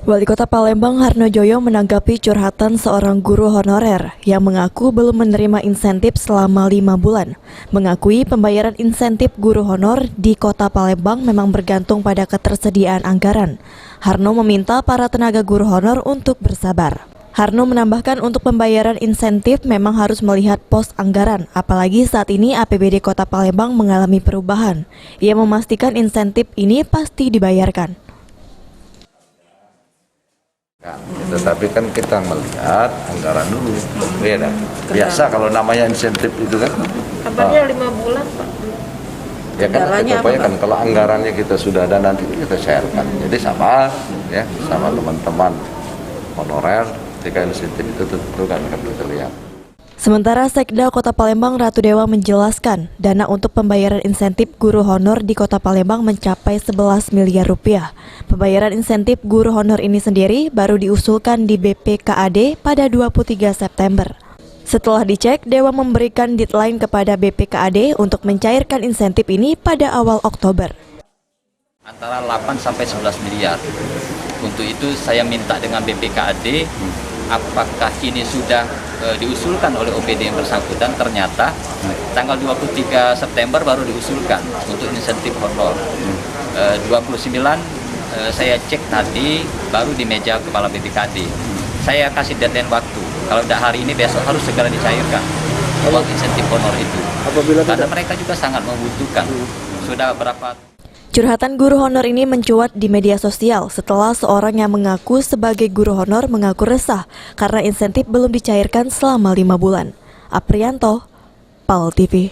Wali Kota Palembang Harno Joyo menanggapi curhatan seorang guru honorer yang mengaku belum menerima insentif selama 5 bulan. Mengakui pembayaran insentif guru honor di Kota Palembang memang bergantung pada ketersediaan anggaran. Harno meminta para tenaga guru honor untuk bersabar. Harno menambahkan untuk pembayaran insentif memang harus melihat pos anggaran, apalagi saat ini APBD Kota Palembang mengalami perubahan. Ia memastikan insentif ini pasti dibayarkan. Ya, tetapi kan kita melihat anggaran dulu, beda. Biasa kalau namanya insentif itu kan. Kabarnya 5 bulan, Pak. Ya kan kita upayakan kalau anggarannya kita sudah ada nanti kita cairkan. Jadi sama ya sama teman-teman honorer ketika insentif itu tentu kan akan terlihat. Sementara Sekda Kota Palembang Ratu Dewa menjelaskan, dana untuk pembayaran insentif guru honor di Kota Palembang mencapai 11 miliar rupiah. Pembayaran insentif guru honor ini sendiri baru diusulkan di BPKAD pada 23 September. Setelah dicek, Dewa memberikan deadline kepada BPKAD untuk mencairkan insentif ini pada awal Oktober. Antara 8 sampai 11 miliar. Untuk itu saya minta dengan BPKAD, apakah ini sudah diusulkan oleh OPD yang bersangkutan. Ternyata tanggal 23 September baru diusulkan untuk insentif honor. 29 saya cek tadi baru di meja kepala BPKAD. Saya kasih deadline waktu. Kalau tidak hari ini besok harus segera dicairkan uang insentif honor itu. Karena mereka juga sangat membutuhkan. Sudah berapa Curhatan guru honor ini mencuat di media sosial setelah seorang yang mengaku sebagai guru honor mengaku resah karena insentif belum dicairkan selama 5 bulan. Aprianto, PAL TV.